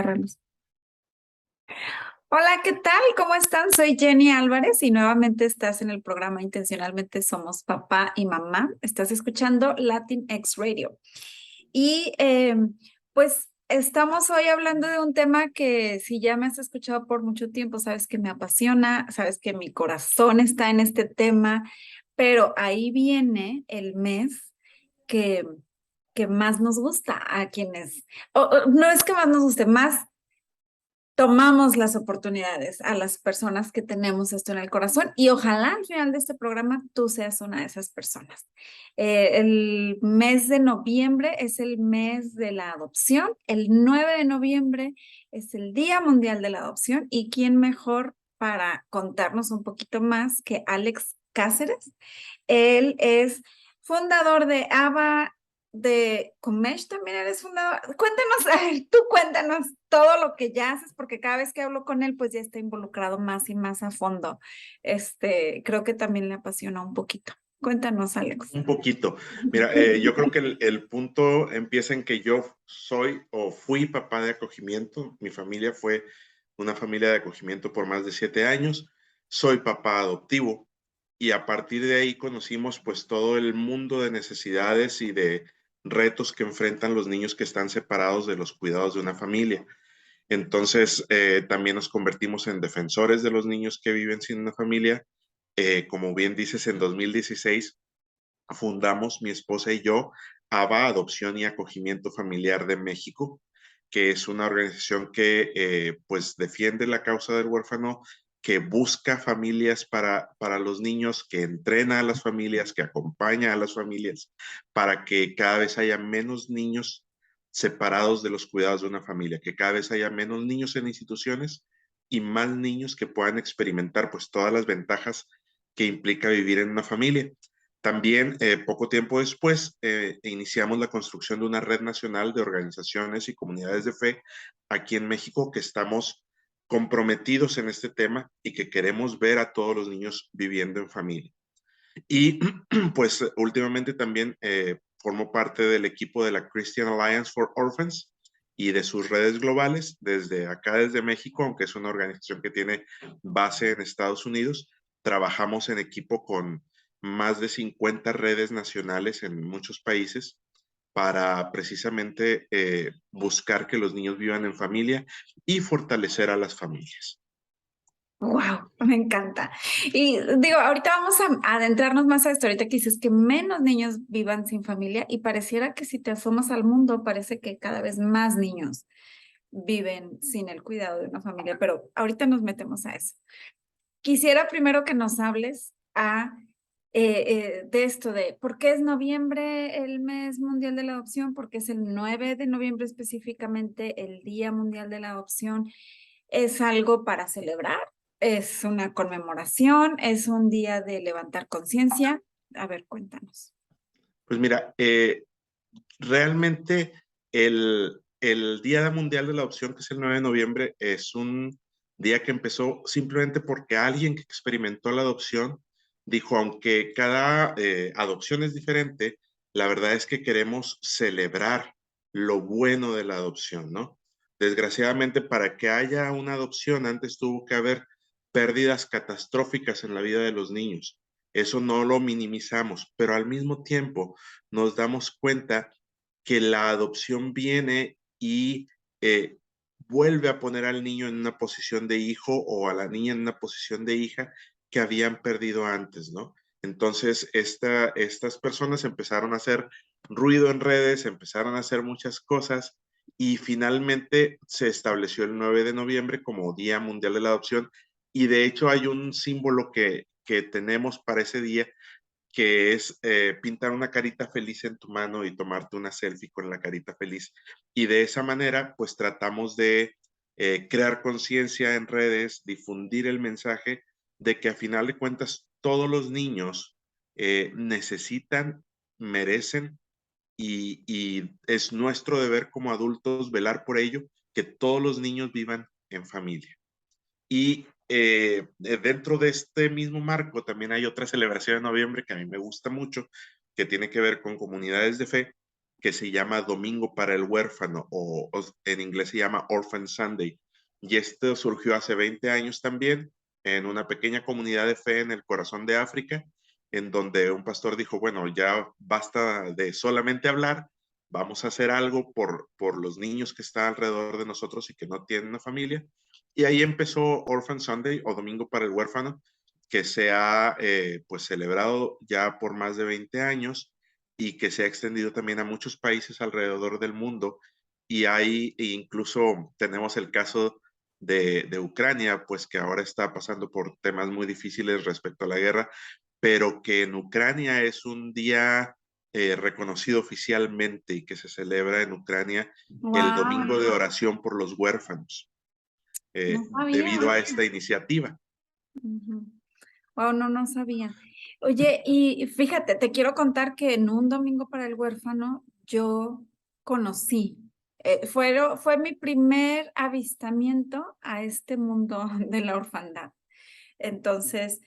agárralos. Hola, ¿qué tal? ¿Cómo están? Soy Jenny Álvarez y nuevamente estás en el programa Intencionalmente Somos Papá y Mamá. Estás escuchando Latin X Radio. Y pues estamos hoy hablando de un tema que si ya me has escuchado por mucho tiempo, sabes que me apasiona, sabes que mi corazón está en este tema, pero ahí viene el mes que, que más nos gusta a quienes, no es que más nos guste, más tomamos las oportunidades a las personas que tenemos esto en el corazón y ojalá al final de este programa tú seas una de esas personas. El mes de noviembre es el mes de la adopción. El 9 de noviembre es el Día Mundial de la Adopción y quién mejor para contarnos un poquito más que Alex Cáceres. Él es fundador de ABA, de Comesh también eres fundador. Cuéntanos, a ver, tú cuéntanos todo lo que ya haces, porque cada vez que hablo con él, pues ya está involucrado más y más a fondo. Creo que también le apasiona un poquito. Cuéntanos, Alex. Un poquito. Mira, yo creo que el punto empieza en que yo soy o fui papá de acogimiento. Mi familia fue una familia de acogimiento por más de 7 años. Soy papá adoptivo y a partir de ahí conocimos pues todo el mundo de necesidades y de retos que enfrentan los niños que están separados de los cuidados de una familia. Entonces, también nos convertimos en defensores de los niños que viven sin una familia. Como bien dices, en 2016 fundamos mi esposa y yo ABA, Adopción y Acogimiento Familiar de México, que es una organización que pues defiende la causa del huérfano, que busca familias para los niños, que entrena a las familias, que acompaña a las familias para que cada vez haya menos niños separados de los cuidados de una familia, que cada vez haya menos niños en instituciones y más niños que puedan experimentar pues todas las ventajas que implica vivir en una familia. También, poco tiempo después, iniciamos la construcción de una red nacional de organizaciones y comunidades de fe aquí en México que estamos comprometidos en este tema y que queremos ver a todos los niños viviendo en familia. Y pues últimamente también formo parte del equipo de la Christian Alliance for Orphans y de sus redes globales desde acá, desde México, aunque es una organización que tiene base en Estados Unidos. Trabajamos en equipo con más de 50 redes nacionales en muchos países para precisamente buscar que los niños vivan en familia y fortalecer a las familias. Wow, me encanta. Y digo, ahorita vamos a adentrarnos más a esto. Ahorita que dices que menos niños vivan sin familia y pareciera que si te asomas al mundo, parece que cada vez más niños viven sin el cuidado de una familia, pero ahorita nos metemos a eso. Quisiera primero que nos hables de esto de por qué es noviembre el mes mundial de la adopción, porque es el 9 de noviembre específicamente el Día Mundial de la Adopción. ¿Es algo para celebrar? ¿Es una conmemoración? ¿Es un día de levantar conciencia? A ver, cuéntanos. Pues mira, realmente el Día Mundial de la Adopción, que es el 9 de noviembre, es un día que empezó simplemente porque alguien que experimentó la adopción dijo, aunque cada adopción es diferente, la verdad es que queremos celebrar lo bueno de la adopción, ¿no? Desgraciadamente, para que haya una adopción, antes tuvo que haber pérdidas catastróficas en la vida de los niños. Eso no lo minimizamos, pero al mismo tiempo nos damos cuenta que la adopción viene y eh, vuelve a poner al niño en una posición de hijo o a la niña en una posición de hija que habían perdido antes, ¿no? Entonces, estas personas empezaron a hacer ruido en redes, empezaron a hacer muchas cosas y finalmente se estableció el 9 de noviembre como Día Mundial de la Adopción y de hecho hay un símbolo que tenemos para ese día que es pintar una carita feliz en tu mano y tomarte una selfie con la carita feliz. Y de esa manera, pues tratamos de crear conciencia en redes, difundir el mensaje de que a final de cuentas todos los niños necesitan, merecen y es nuestro deber como adultos velar por ello, que todos los niños vivan en familia. Y dentro de este mismo marco también hay otra celebración de noviembre que a mí me gusta mucho, que tiene que ver con comunidades de fe, que se llama Domingo para el Huérfano, o en inglés se llama Orphan Sunday. Y esto surgió hace 20 años también en una pequeña comunidad de fe en el corazón de África, en donde un pastor dijo, bueno, ya basta de solamente hablar, vamos a hacer algo por los niños que están alrededor de nosotros y que no tienen una familia. Y ahí empezó Orphan Sunday o Domingo para el Huérfano, que se ha pues celebrado ya por más de 20 años y que se ha extendido también a muchos países alrededor del mundo. Y ahí incluso tenemos el caso de Ucrania, pues que ahora está pasando por temas muy difíciles respecto a la guerra, pero que en Ucrania es un día reconocido oficialmente y que se celebra en Ucrania el Wow, Domingo de Oración por los Huérfanos, no sabía. debido a esta iniciativa. Wow, no, no sabía. Oye, y fíjate, te quiero contar que en un domingo para el huérfano yo conocí, fue mi primer avistamiento a este mundo de la orfandad. Entonces,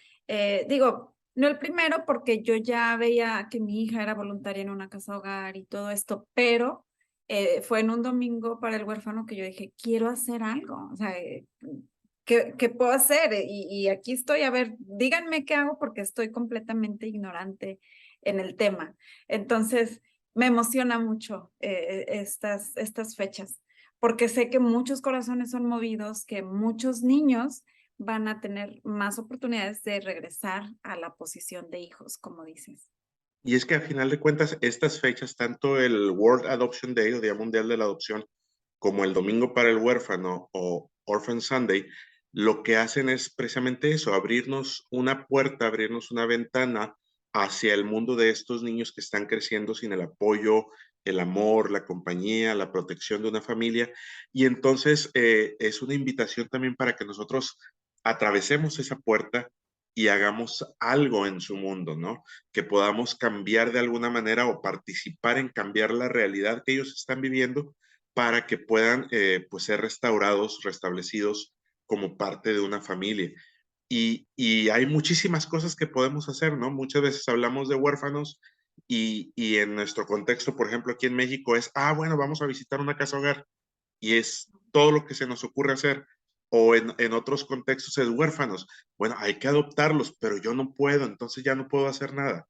digo, no el primero porque yo ya veía que mi hija era voluntaria en una casa hogar y todo esto, pero fue en un domingo para el huérfano que yo dije, quiero hacer algo, o sea, ¿qué puedo hacer? Y aquí estoy, a ver, díganme qué hago porque estoy completamente ignorante en el tema. Entonces, me emociona mucho estas fechas, porque sé que muchos corazones son movidos, que muchos niños van a tener más oportunidades de regresar a la posición de hijos, como dices. Y es que al final de cuentas, estas fechas, tanto el World Adoption Day o Día Mundial de la Adopción, como el Domingo para el Huérfano o Orphan Sunday, lo que hacen es precisamente eso, abrirnos una puerta, abrirnos una ventana hacia el mundo de estos niños que están creciendo sin el apoyo, el amor, la compañía, la protección de una familia. Y entonces es una invitación también para que nosotros atravesemos esa puerta y hagamos algo en su mundo, ¿no? Que podamos cambiar de alguna manera o participar en cambiar la realidad que ellos están viviendo para que puedan pues ser restaurados, restablecidos como parte de una familia. Y hay muchísimas cosas que podemos hacer, ¿no? Muchas veces hablamos de huérfanos y en nuestro contexto, por ejemplo, aquí en México es, bueno, vamos a visitar una casa hogar y es todo lo que se nos ocurre hacer. O en otros contextos es huérfanos. Bueno, hay que adoptarlos, pero yo no puedo, entonces ya no puedo hacer nada.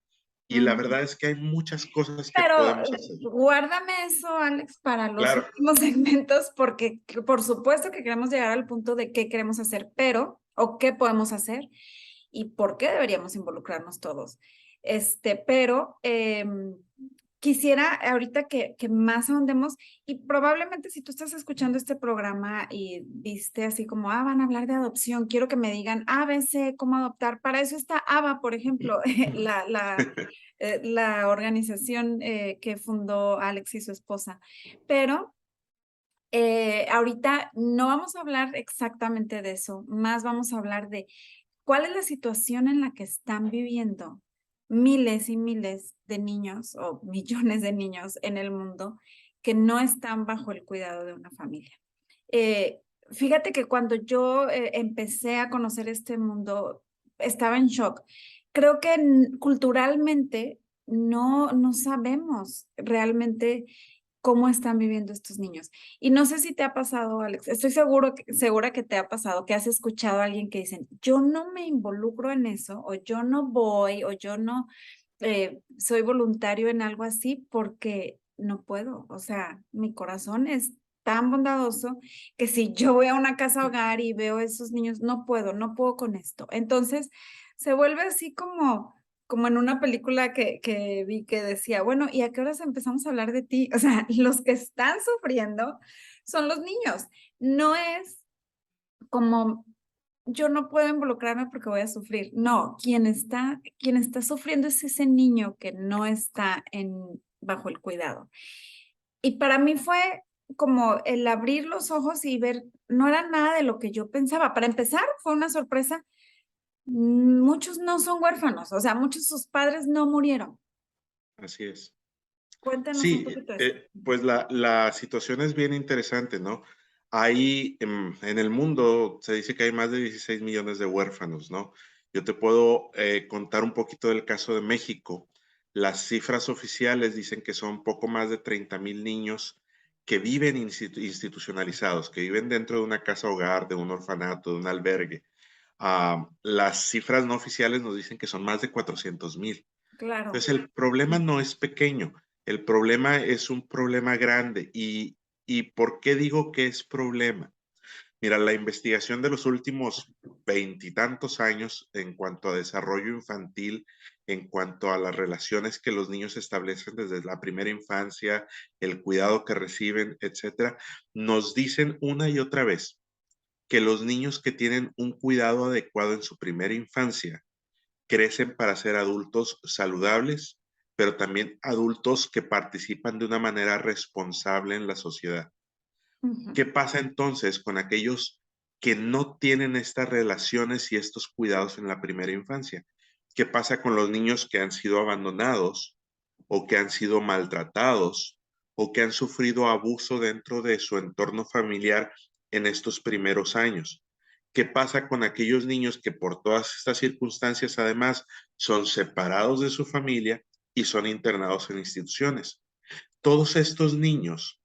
Y la Ujú. verdad es que hay muchas cosas que Pero podemos hacer. guárdame eso, Alex, para los Claro, últimos segmentos, porque por supuesto que queremos llegar al punto de qué queremos hacer, pero, o qué podemos hacer y por qué deberíamos involucrarnos todos. Pero quisiera ahorita que más ahondemos y probablemente si tú estás escuchando este programa y viste así como, van a hablar de adopción, quiero que me digan A, B, C, cómo adoptar. Para eso está ABA, por ejemplo, la organización que fundó Alex y su esposa. Pero ahorita no vamos a hablar exactamente de eso, más vamos a hablar de cuál es la situación en la que están viviendo miles y miles de niños o millones de niños en el mundo que no están bajo el cuidado de una familia. Eh, Fíjate que cuando yo empecé a conocer este mundo, estaba en shock. Creo que culturalmente no sabemos realmente cómo están viviendo estos niños. Y no sé si te ha pasado, Alex, estoy segura que te ha pasado, que has escuchado a alguien que dicen, yo no me involucro en eso, o yo no voy, o yo no soy voluntario en algo así porque no puedo. O sea, mi corazón es tan bondadoso que si yo voy a una casa hogar y veo a esos niños, no puedo con esto. Entonces, se vuelve así como en una película que vi que decía, bueno, ¿y a qué horas empezamos a hablar de ti? O sea, los que están sufriendo son los niños. No es como yo no puedo involucrarme porque voy a sufrir. No, quien está sufriendo es ese niño que no está bajo el cuidado. Y para mí fue como el abrir los ojos y ver, no era nada de lo que yo pensaba. Para empezar, fue una sorpresa. Muchos no son huérfanos, o sea, muchos sus padres no murieron. así es. Cuéntanos un Sí, poquito de eso. pues la situación es bien interesante, ¿no? Hay en el mundo, se dice que hay más de 16 millones de huérfanos, ¿no? Yo te puedo contar un poquito del caso de México. Las cifras oficiales dicen que son poco más de 30,000 niños que viven institucionalizados, que viven dentro de una casa hogar, de un orfanato, de un albergue. Las cifras no oficiales nos dicen que son más de 400,000. Claro. Entonces, el problema no es pequeño, el problema es un problema grande. ¿Y por qué digo que es problema? Mira, la investigación de los últimos veintitantos años en cuanto a desarrollo infantil, en cuanto a las relaciones que los niños establecen desde la primera infancia, el cuidado que reciben, etcétera, nos dicen una y otra vez que los niños que tienen un cuidado adecuado en su primera infancia crecen para ser adultos saludables, pero también adultos que participan de una manera responsable en la sociedad. Ujú. ¿Qué pasa entonces con aquellos que no tienen estas relaciones y estos cuidados en la primera infancia? ¿Qué pasa con los niños que han sido abandonados o que han sido maltratados o que han sufrido abuso dentro de su entorno familiar en estos primeros años? ¿Qué pasa con aquellos niños que por todas estas circunstancias además son separados de su familia y son internados en instituciones? Todos estos niños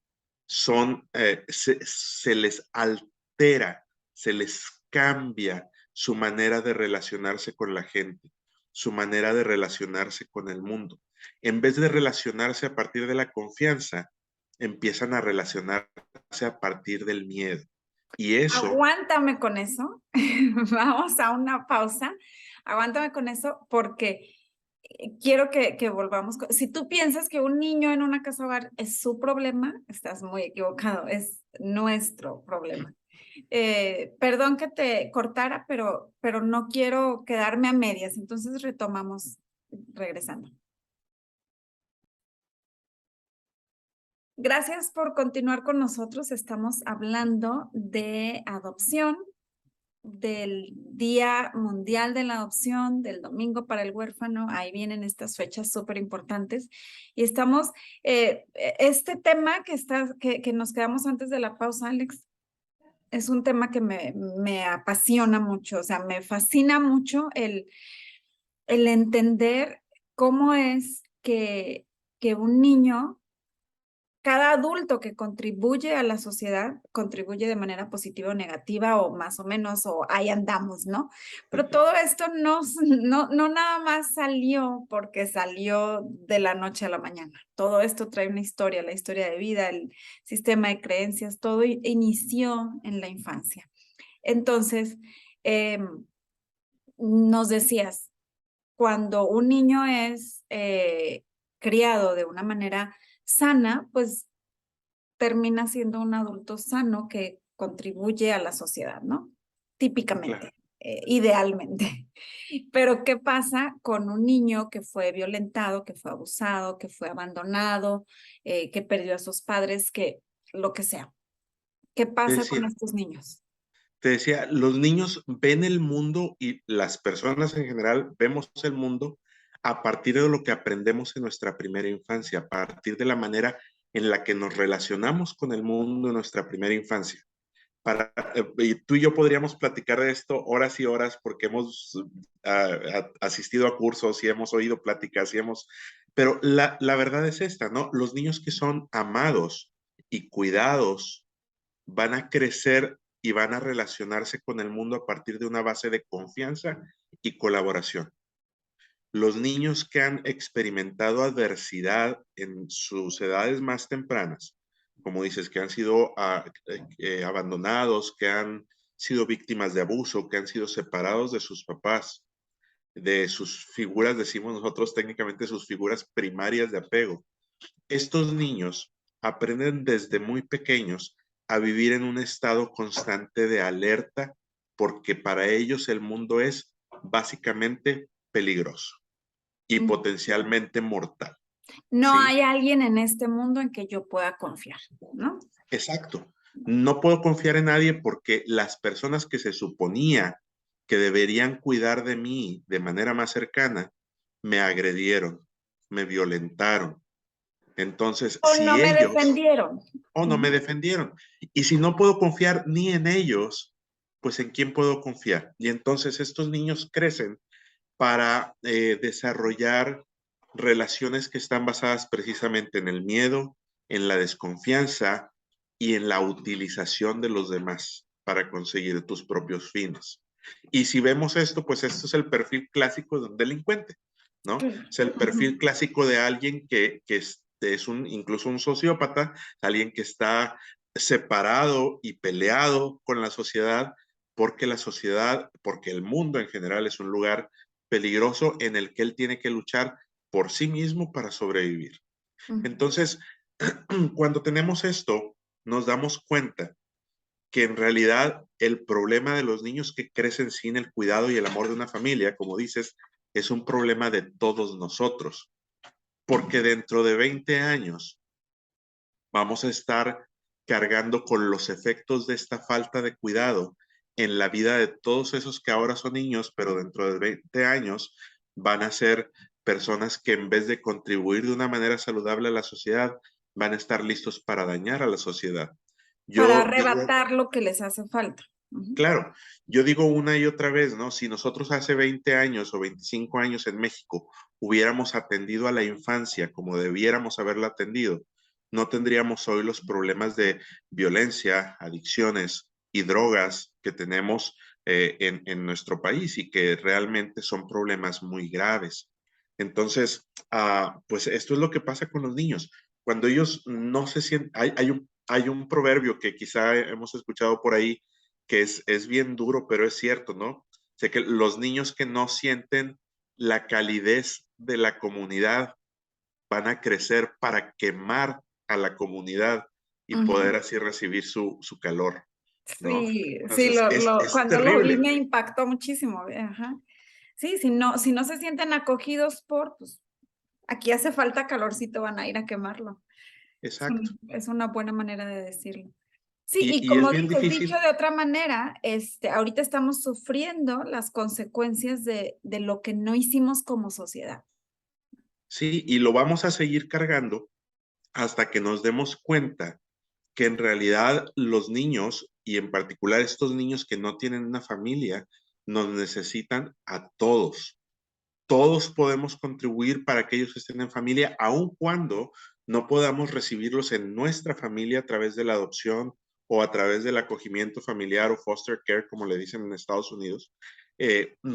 se les altera, se les cambia su manera de relacionarse con la gente, su manera de relacionarse con el mundo. En vez de relacionarse a partir de la confianza, empiezan a relacionarse a partir del miedo. Y eso, Aguántame con eso. Vamos a una pausa. Aguántame con eso porque quiero que volvamos. Si tú piensas que un niño en una casa hogar es su problema, estás muy equivocado. Es nuestro problema. Perdón que te cortara, pero no quiero quedarme a medias. Entonces retomamos regresando. Gracias por continuar con nosotros. Estamos hablando de adopción, del Día Mundial de la Adopción, del Domingo para el Huérfano. Ahí vienen estas fechas súper importantes. Y estamos, este tema que nos quedamos antes de la pausa, Alex, es un tema que me apasiona mucho, o sea, me fascina mucho el entender cómo es que un niño, cada adulto que contribuye a la sociedad, contribuye de manera positiva o negativa, o más o menos, o ahí andamos, ¿no? Pero todo esto no nada más salió porque salió de la noche a la mañana. Todo esto trae una historia, la historia de vida, el sistema de creencias, todo inició en la infancia. Entonces, nos decías, cuando un niño es criado de una manera sana, pues termina siendo un adulto sano que contribuye a la sociedad, ¿no? claro, Típicamente, idealmente. Pero ¿qué pasa con un niño que fue violentado, que fue abusado, que fue abandonado, que perdió a sus padres, que lo que sea? ¿Qué te pasa con decía, estos niños? te decía, los niños ven el mundo y las personas en general vemos el mundo a partir de lo que aprendemos en nuestra primera infancia, a partir de la manera en la que nos relacionamos con el mundo en nuestra primera infancia. Y tú y yo podríamos platicar de esto horas y horas porque hemos asistido a cursos y hemos oído pláticas pero la verdad es esta, ¿no? Los niños que son amados y cuidados van a crecer y van a relacionarse con el mundo a partir de una base de confianza y colaboración. Los niños que han experimentado adversidad en sus edades más tempranas, como dices, que han sido abandonados, que han sido víctimas de abuso, que han sido separados de sus papás, de sus figuras, decimos nosotros técnicamente, sus figuras primarias de apego. Estos niños aprenden desde muy pequeños a vivir en un estado constante de alerta porque para ellos el mundo es básicamente peligroso y Mm. potencialmente mortal, No ¿sí? hay alguien en este mundo en que yo pueda confiar, ¿no? Exacto. No puedo confiar en nadie porque las personas que se suponía que deberían cuidar de mí de manera más cercana me agredieron, me violentaron. Entonces, O no si me ellos defendieron. o no me Ujú. defendieron, y si no puedo confiar ni en ellos, pues en quién puedo confiar. Y entonces estos niños crecen para desarrollar relaciones que están basadas precisamente en el miedo, en la desconfianza y en la utilización de los demás para conseguir tus propios fines. Y si vemos esto, pues esto es el perfil clásico de un delincuente, ¿no? Claro. Es el perfil Ujú. clásico de alguien que es incluso un sociópata, alguien que está separado y peleado con la sociedad porque la sociedad, porque el mundo en general es un lugar peligroso en el que él tiene que luchar por sí mismo para sobrevivir. Ujú. Entonces, cuando tenemos esto, nos damos cuenta que en realidad el problema de los niños que crecen sin el cuidado y el amor de una familia, como dices, es un problema de todos nosotros, porque dentro de 20 años vamos a estar cargando con los efectos de esta falta de cuidado en la vida de todos esos que ahora son niños, pero dentro de 20 años van a ser personas que en vez de contribuir de una manera saludable a la sociedad, van a estar listos para dañar a la sociedad. Para Yo digo, arrebatar lo que les hace falta. Ujú. claro, yo digo una y otra vez, ¿no? Si nosotros hace 20 años o 25 años en México hubiéramos atendido a la infancia como debiéramos haberla atendido, no tendríamos hoy los problemas de violencia, adicciones y drogas que tenemos en nuestro país y que realmente son problemas muy graves. Entonces, pues esto es lo que pasa con los niños. Cuando ellos no se sienten, hay un proverbio que quizá hemos escuchado por ahí que es bien duro, pero es cierto, ¿no? Sé que los niños que no sienten la calidez de la comunidad van a crecer para quemar a la comunidad y poder Ujú. así recibir su calor, ¿no? Sí, sí, Entonces, es cuando lo vi terrible. me impactó muchísimo. Ajá. Sí, si no se sienten acogidos pues aquí hace falta calorcito, van a ir a quemarlo. Exacto. Es una buena manera de decirlo. Sí, y Y es como bien dices, dicho difícil. de otra manera, ahorita estamos sufriendo las consecuencias de lo que no hicimos como sociedad. Sí, y lo vamos a seguir cargando hasta que nos demos cuenta que en realidad los niños, y en particular estos niños que no tienen una familia, nos necesitan a todos. Todos podemos contribuir para que ellos estén en familia, aun cuando no podamos recibirlos en nuestra familia a través de la adopción o a través del acogimiento familiar o foster care, como le dicen en Estados Unidos.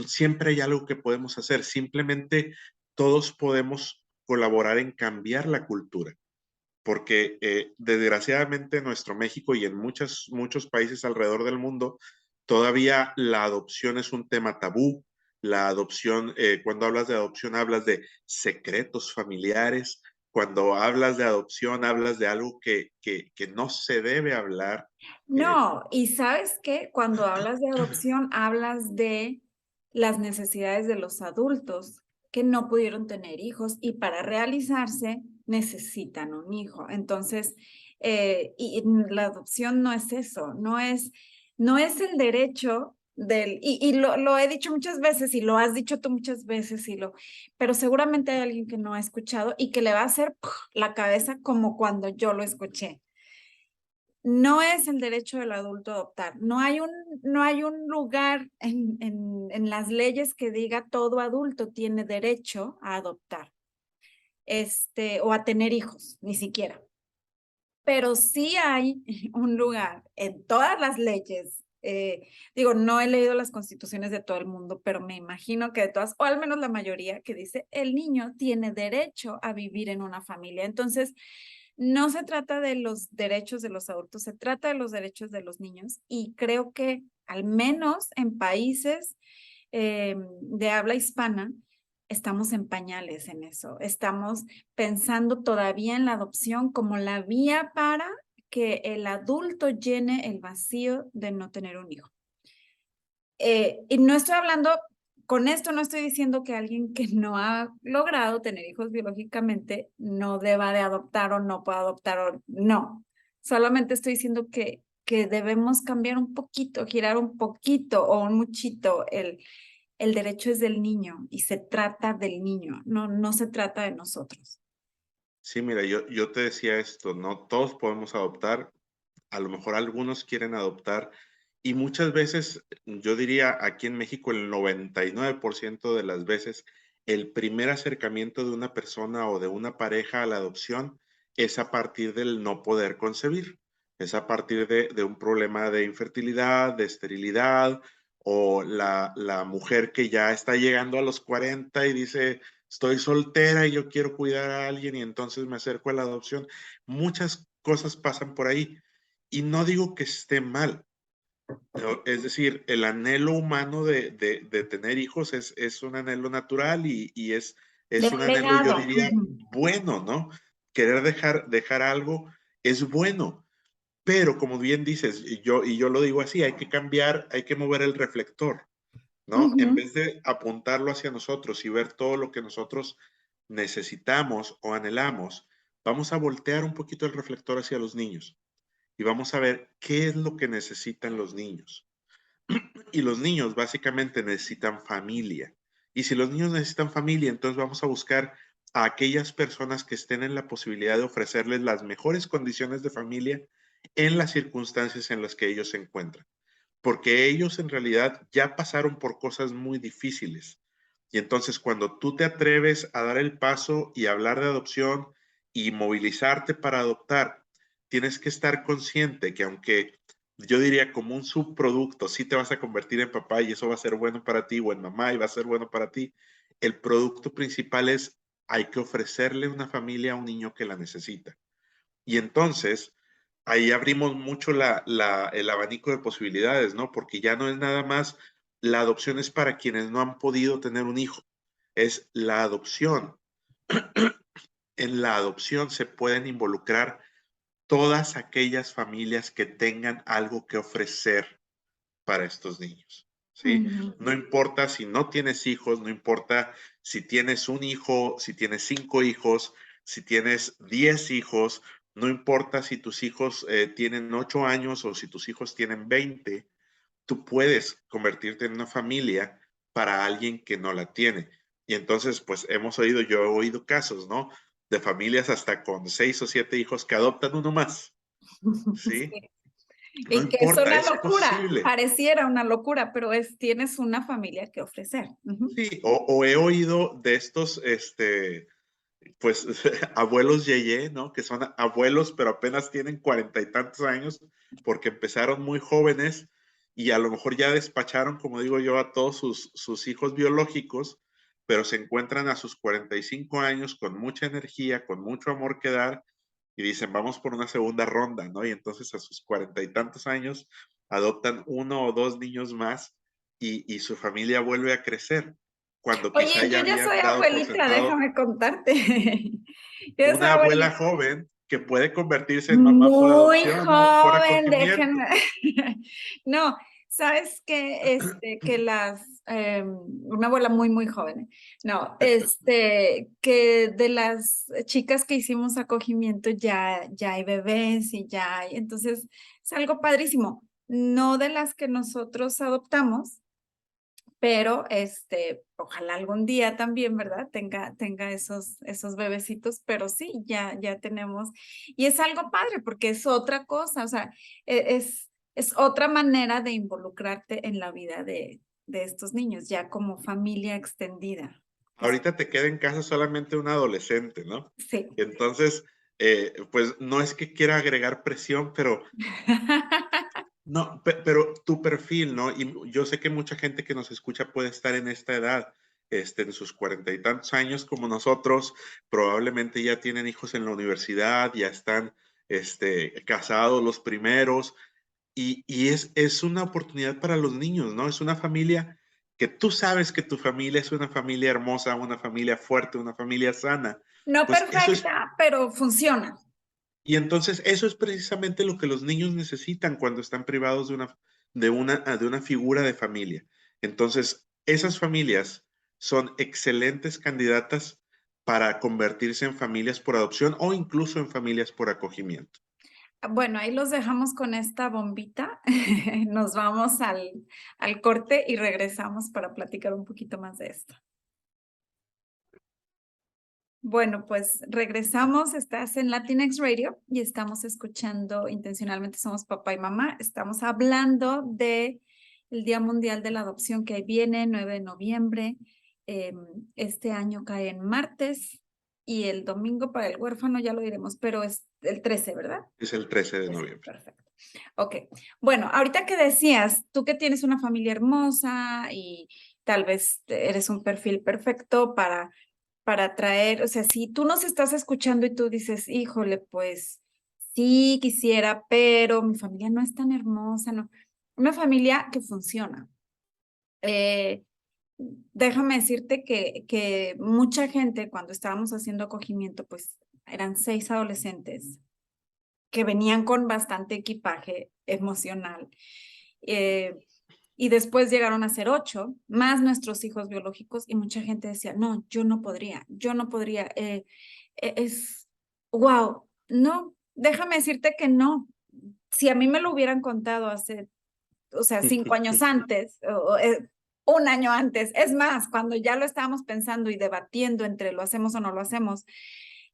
Siempre hay algo que podemos hacer. Simplemente todos podemos colaborar en cambiar la cultura porque desgraciadamente en nuestro México y en muchos países alrededor del mundo, todavía la adopción es un tema tabú. La adopción, cuando hablas de adopción, hablas de secretos familiares. Cuando hablas de adopción, hablas de algo que no se debe hablar. eh, No, y ¿sabes qué? Cuando hablas de adopción, hablas de las necesidades de los adultos que no pudieron tener hijos y para realizarse necesitan un hijo. Entonces, la adopción no es eso, no es el derecho y lo he dicho muchas veces y lo has dicho tú muchas veces, pero seguramente hay alguien que no ha escuchado y que le va a hacer ¡puf! La cabeza como cuando yo lo escuché. No es el derecho del adulto a adoptar. No hay un lugar en las leyes que diga todo adulto tiene derecho a adoptar, o a tener hijos, ni siquiera. Pero sí hay un lugar en todas las leyes. Digo, no he leído las constituciones de todo el mundo, pero me imagino que de todas, o al menos la mayoría, que dice el niño tiene derecho a vivir en una familia. Entonces, no se trata de los derechos de los adultos, se trata de los derechos de los niños y creo que al menos en países de habla hispana, estamos en pañales en eso. Estamos pensando todavía en la adopción como la vía para que el adulto llene el vacío de no tener un hijo. Y no estoy hablando, con esto no estoy diciendo que alguien que no ha logrado tener hijos biológicamente no deba de adoptar o no pueda adoptar o no. Solamente estoy diciendo que debemos cambiar un poquito, girar un poquito o un muchito el derecho es del niño y se trata del niño, no se trata de nosotros. sí, mira, yo te decía esto, no todos podemos adoptar. A lo mejor algunos quieren adoptar y muchas veces, yo diría aquí en México, el 99% de las veces el primer acercamiento de una persona o de una pareja a la adopción es a partir del no poder concebir, es a partir de un problema de infertilidad, de esterilidad, o la mujer que ya está llegando a los 40 y dice, estoy soltera y yo quiero cuidar a alguien y entonces me acerco a la adopción. Muchas cosas pasan por ahí y no digo que esté mal. Es decir, el anhelo humano de tener hijos es un anhelo natural De es un un anhelo, yo legado. diría, bueno, ¿no? Querer dejar algo es bueno, pero como bien dices, y yo lo digo así, hay que cambiar, hay que mover el reflector, ¿no? En Ujú. vez de apuntarlo hacia nosotros y ver todo lo que nosotros necesitamos o anhelamos, vamos a voltear un poquito el reflector hacia los niños y vamos a ver qué es lo que necesitan los niños. Y los niños básicamente necesitan familia. Y si los niños necesitan familia, entonces vamos a buscar a aquellas personas que estén en la posibilidad de ofrecerles las mejores condiciones de familia en las circunstancias en las que ellos se encuentran. Porque ellos en realidad ya pasaron por cosas muy difíciles. Y entonces cuando tú te atreves a dar el paso y hablar de adopción y movilizarte para adoptar, tienes que estar consciente que aunque yo diría como un subproducto, sí te vas a convertir en papá y eso va a ser bueno para ti, o en mamá y va a ser bueno para ti, el producto principal es hay que ofrecerle una familia a un niño que la necesita. Y entonces ahí abrimos mucho el abanico de posibilidades, ¿no? Porque ya no es nada más la adopción es para quienes no han podido tener un hijo, es la adopción. En la adopción se pueden involucrar todas aquellas familias que tengan algo que ofrecer para estos niños, ¿sí? Ujú. No importa si no tienes hijos, no importa si tienes un hijo, si tienes 5 hijos, si tienes 10 hijos, no importa si tus hijos tienen 8 años o si tus hijos tienen 20, tú puedes convertirte en una familia para alguien que no la tiene. Y entonces, pues yo he oído casos, ¿no? De familias hasta con 6 o 7 hijos que adoptan uno más, ¿sí? Sí. No Y que es importa, una es locura, posible. pareciera una locura, pero tienes una familia que ofrecer. Ujú. Sí, o he oído de estos, pues, abuelos yeye, ¿no? Que son abuelos, pero apenas tienen 40 y tantos años, porque empezaron muy jóvenes y a lo mejor ya despacharon, como digo yo, a todos sus hijos biológicos, pero se encuentran a sus 45 años con mucha energía, con mucho amor que dar, y dicen, vamos por una segunda ronda, ¿no? Y entonces a sus 40 y tantos años adoptan 1 o 2 niños más y su familia vuelve a crecer, cuando quizá Oye, ya yo ya soy habían dado por abuelita, sentado déjame contarte. Yo soy una abuela abuelita. joven que puede convertirse en mamá por Muy adopción o por joven, acogimiento. déjenme. No, sabes que una abuela muy, muy joven. No, que de las chicas que hicimos acogimiento ya hay bebés y ya hay, entonces es algo padrísimo. No de las que nosotros adoptamos, pero ojalá algún día también, ¿verdad? Tenga esos bebecitos, pero sí, ya tenemos, y es algo padre porque es otra cosa, o sea, es otra manera de involucrarte en la vida de estos niños, ya como familia extendida. Es- Ahorita te queda en casa solamente un adolescente, ¿no? sí. Entonces, pues no es que quiera agregar presión, pero no, pero tu perfil, ¿no? Y yo sé que mucha gente que nos escucha puede estar en esta edad, en sus 40 y tantos años como nosotros, probablemente ya tienen hijos en la universidad, ya están, casados los primeros, y es una oportunidad para los niños, ¿no? Es una familia que tú sabes que tu familia es una familia hermosa, una familia fuerte, una familia sana. No Pues eso es, perfecta, pero funciona. y entonces eso es precisamente lo que los niños necesitan cuando están privados de una figura de familia. Entonces, esas familias son excelentes candidatas para convertirse en familias por adopción o incluso en familias por acogimiento. Bueno, ahí los dejamos con esta bombita. Nos vamos al corte y regresamos para platicar un poquito más de esto. Bueno, pues regresamos. Estás en Latinx Radio y estamos escuchando Intencionalmente Somos Papá y Mamá. Estamos hablando de el Día Mundial de la Adopción que ahí viene, 9 de noviembre. Este año cae en martes y el domingo para el huérfano ya lo diremos, pero es el 13, ¿verdad? Es el 13 de 13, noviembre. perfecto. Ok, bueno, ahorita que decías, tú que tienes una familia hermosa y tal vez eres un perfil perfecto para traer, o sea, si tú nos estás escuchando y tú dices, híjole, pues sí quisiera, pero mi familia no es tan hermosa, no. Una familia que funciona. Eh, Déjame decirte que mucha gente cuando estábamos haciendo acogimiento, pues eran 6 adolescentes que venían con bastante equipaje emocional. eh, y después llegaron a ser 8, más nuestros hijos biológicos, y mucha gente decía, no, yo no podría. Es, wow, no, déjame decirte que no. Si a mí me lo hubieran contado hace, o sea, 5 años antes, un año antes, es más, cuando ya lo estábamos pensando y debatiendo entre lo hacemos o no lo hacemos,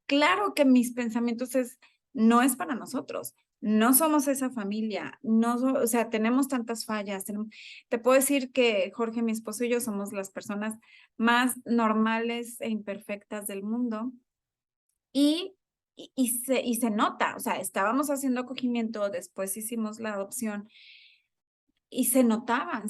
claro que mis pensamientos es, no es para nosotros, no somos esa familia, no, o sea, tenemos tantas fallas. Te puedo decir que Jorge, mi esposo y yo somos las personas más normales e imperfectas del mundo y, y se nota, o sea, estábamos haciendo acogimiento, después hicimos la adopción y se notaban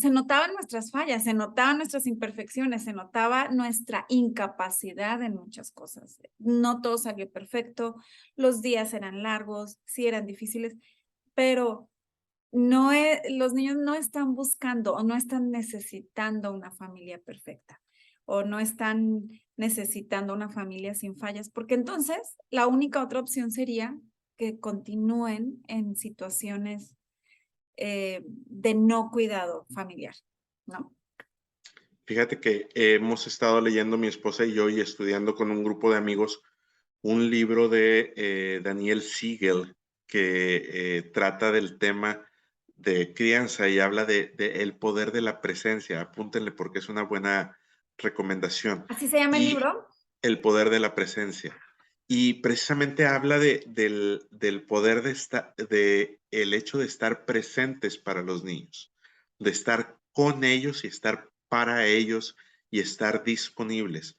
nuestras fallas, se notaban nuestras imperfecciones, se notaba nuestra incapacidad en muchas cosas. No todo salió perfecto, los días eran largos, sí eran difíciles, pero los niños no están buscando o no están necesitando una familia perfecta o no están necesitando una familia sin fallas, porque entonces la única otra opción sería que continúen en situaciones de no cuidado familiar, ¿no? Fíjate que hemos estado leyendo mi esposa y yo y estudiando con un grupo de amigos un libro de Daniel Siegel que trata del tema de crianza y habla de el poder de la presencia. Apúntenle porque es una buena recomendación. ¿Así se llama el Y libro? el poder de la presencia. Y precisamente habla del poder de el hecho de estar presentes para los niños, de estar con ellos y estar para ellos y estar disponibles.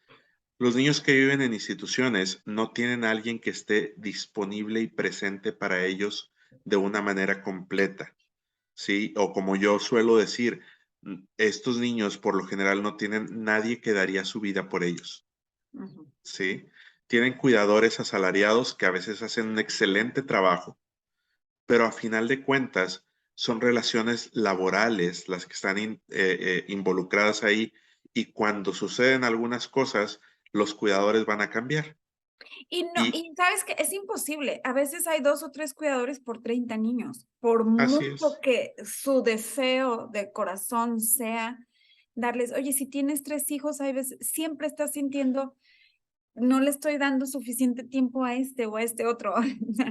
Los niños que viven en instituciones no tienen a alguien que esté disponible y presente para ellos de una manera completa, ¿sí? O como yo suelo decir, estos niños por lo general no tienen nadie que daría su vida por ellos, Ujú. ¿sí? Tienen cuidadores asalariados que a veces hacen un excelente trabajo, pero a final de cuentas son relaciones laborales las que están involucradas ahí y cuando suceden algunas cosas, los cuidadores van a cambiar. Y no, Y y sabes que es imposible. A veces hay 2 o 3 cuidadores por 30 niños. Por así mucho es. que su deseo de corazón sea darles, oye, si tienes 3 hijos, hay veces, siempre estás sintiendo, no le estoy dando suficiente tiempo a este o a este otro.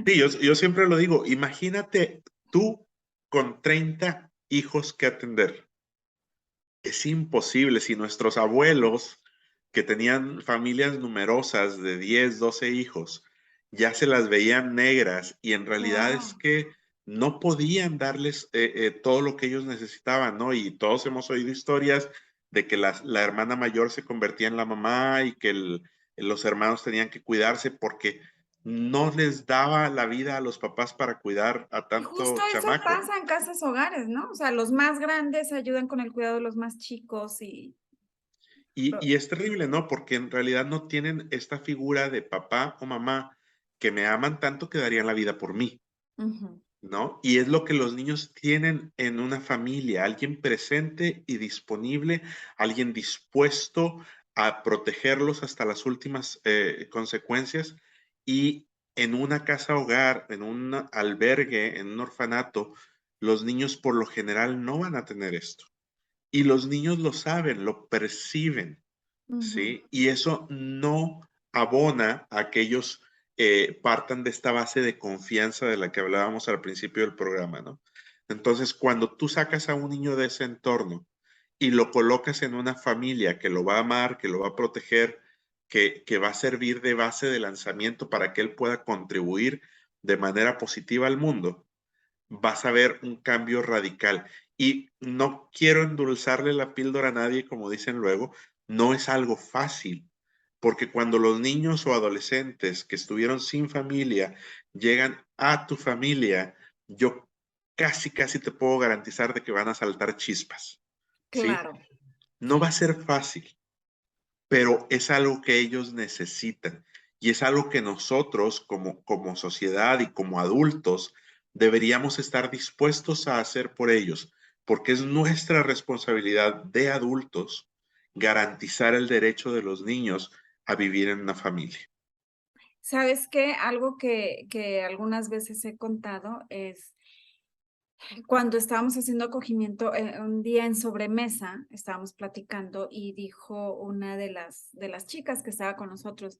Sí, yo siempre lo digo, imagínate tú con 30 hijos que atender. Es imposible si nuestros abuelos, que tenían familias numerosas de 10, 12 hijos, ya se las veían negras y en realidad es Wow. que no podían darles todo lo que ellos necesitaban, ¿no? Y todos hemos oído historias de que la hermana mayor se convertía en la mamá y que los hermanos tenían que cuidarse porque no les daba la vida a los papás para cuidar a Y justo tanto eso chamaco. pasa en casas hogares, ¿no? O sea, los más grandes ayudan con el cuidado de los más chicos y Y es terrible, ¿no? Porque en realidad no tienen esta figura de papá o mamá que me aman tanto que darían la vida por mí, ujú, ¿no? Y es lo que los niños tienen en una familia, alguien presente y disponible, alguien dispuesto a protegerlos hasta las últimas consecuencias. Y en una casa hogar, en un albergue, en un orfanato, los niños por lo general no van a tener esto. Y los niños lo saben, lo perciben. ujú. ¿Sí? Y eso no abona a que ellos partan de esta base de confianza de la que hablábamos al principio del programa, ¿no? Entonces, cuando tú sacas a un niño de ese entorno y lo colocas en una familia que lo va a amar, que lo va a proteger, que va a servir de base de lanzamiento para que él pueda contribuir de manera positiva al mundo, vas a ver un cambio radical. Y no quiero endulzarle la píldora a nadie, como dicen luego, no es algo fácil, porque cuando los niños o adolescentes que estuvieron sin familia llegan a tu familia, yo casi te puedo garantizar de que van a saltar chispas, ¿sí? Claro. No va a ser fácil, pero es algo que ellos necesitan y es algo que nosotros como sociedad y como adultos deberíamos estar dispuestos a hacer por ellos, porque es nuestra responsabilidad de adultos garantizar el derecho de los niños a vivir en una familia. ¿Sabes qué? Algo que algunas veces he contado es cuando estábamos haciendo acogimiento, un día en sobremesa, estábamos platicando y dijo una de las chicas que estaba con nosotros,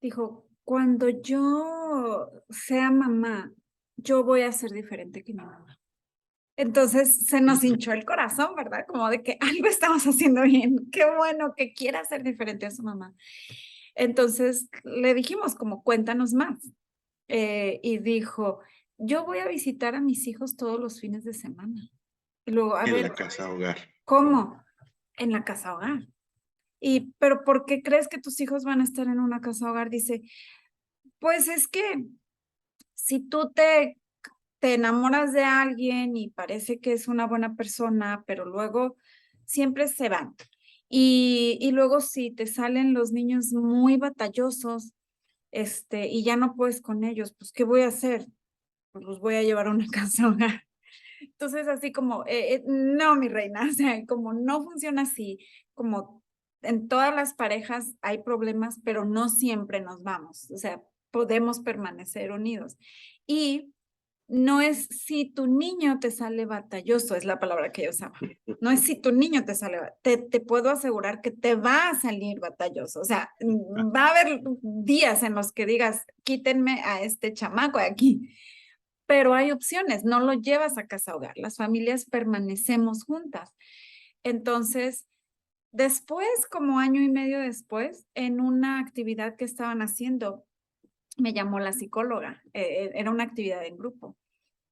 dijo: "Cuando yo sea mamá, yo voy a ser diferente que mi mamá". Entonces, se nos hinchó el corazón, ¿verdad? Como de que algo estamos haciendo bien. Qué bueno que quiera ser diferente a su mamá. Entonces, le dijimos como: "Cuéntanos más". Y dijo: "Yo voy a visitar a mis hijos todos los fines de semana". Y luego, a En ver, la casa hogar. ¿cómo? En la casa hogar. Y, ¿pero por qué crees que tus hijos van a estar en una casa hogar? Dice, pues es que si tú te enamoras de alguien y parece que es una buena persona, pero luego siempre se van. Y luego si te salen los niños muy batallosos, y ya no puedes con ellos, pues, ¿qué voy a hacer? Pues los voy a llevar a una casa hogar. Entonces, así como, no, mi reina, o sea, como no funciona así, como en todas las parejas hay problemas, pero no siempre nos vamos, o sea, podemos permanecer unidos. Y no es si tu niño te sale batalloso, es la palabra que yo usaba. No es si tu niño te sale, te puedo asegurar que te va a salir batalloso. O sea, va a haber días en los que digas, quítenme a este chamaco de aquí, pero hay opciones, no lo llevas a casa hogar, las familias permanecemos juntas. Entonces, después, como año y medio después, en una actividad que estaban haciendo, me llamó la psicóloga, era una actividad en grupo,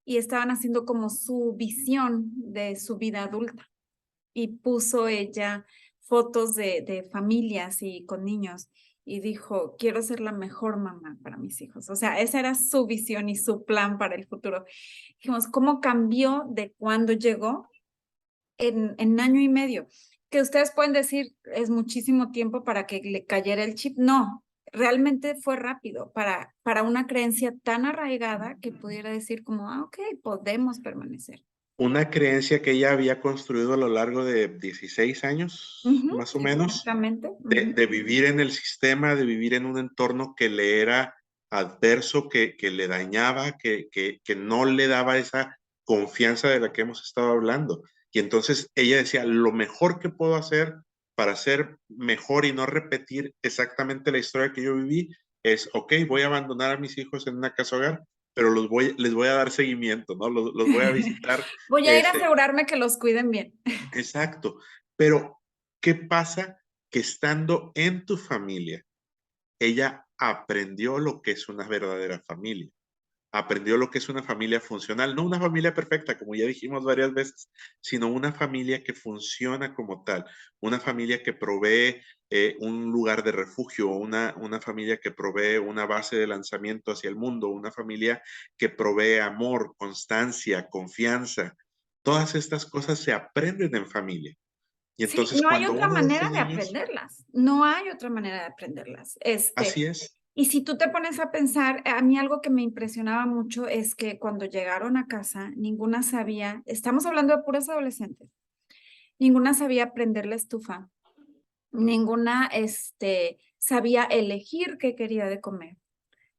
y estaban haciendo como su visión de su vida adulta, y puso ella fotos de familias y con niños, y dijo, quiero ser la mejor mamá para mis hijos. O sea, esa era su visión y su plan para el futuro. Dijimos, ¿cómo cambió de cuando llegó en año y medio? Que ustedes pueden decir, es muchísimo tiempo para que le cayera el chip. No, realmente fue rápido para una creencia tan arraigada que pudiera decir como, ah, ok, podemos permanecer. Una creencia que ella había construido a lo largo de 16 años, Ujú, más o menos, exactamente. de Ujú. vivir en el sistema, de vivir en un entorno que le era adverso, que le dañaba, que no le daba esa confianza de la que hemos estado hablando. Y entonces ella decía, lo mejor que puedo hacer para ser mejor y no repetir exactamente la historia que yo viví es, ok, voy a abandonar a mis hijos en una casa hogar, pero les voy a dar seguimiento, ¿no? Los voy a visitar. Voy a ir a Este, asegurarme que los cuiden bien. exacto. Pero, ¿qué pasa? Que estando en tu familia, ella aprendió lo que es una verdadera familia. Aprendió lo que es una familia funcional, no una familia perfecta, como ya dijimos varias veces, sino una familia que funciona como tal, una familia que provee un lugar de refugio, una familia que provee una base de lanzamiento hacia el mundo, una familia que provee amor, constancia, confianza. Todas estas cosas se aprenden en familia. Y Sí, entonces no hay cuando otra uno manera hace de niños, aprenderlas, no hay otra manera de aprenderlas. así es. Y si tú te pones a pensar, a mí algo que me impresionaba mucho es que cuando llegaron a casa, ninguna sabía, estamos hablando de puras adolescentes, ninguna sabía prender la estufa, ninguna, sabía elegir qué quería de comer.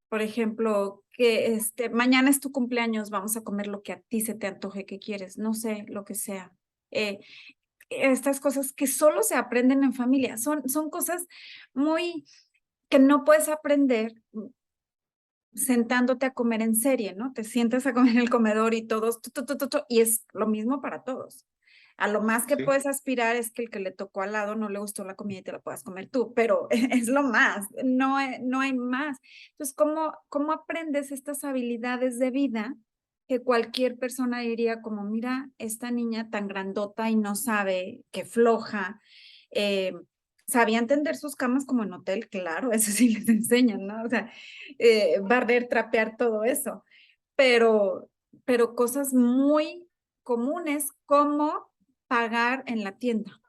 Por ejemplo, que mañana es tu cumpleaños, vamos a comer lo que a ti se te antoje que quieres, no sé, lo que sea. Eh, estas cosas que solo se aprenden en familia, son cosas muy que no puedes aprender sentándote a comer en serie, ¿no? Te sientas a comer en el comedor y todos, y es lo mismo para todos. A lo más que Sí. puedes aspirar es que el que le tocó al lado no le gustó la comida y te la puedas comer tú, pero es lo más, no hay más. Entonces, ¿cómo aprendes estas habilidades de vida que cualquier persona diría como, mira, esta niña tan grandota y no sabe, que floja, eh, sabían tender sus camas como en hotel, claro, eso sí les enseñan, ¿no? O sea, barrer, trapear, todo eso. Pero, pero cosas muy comunes como pagar en la tienda.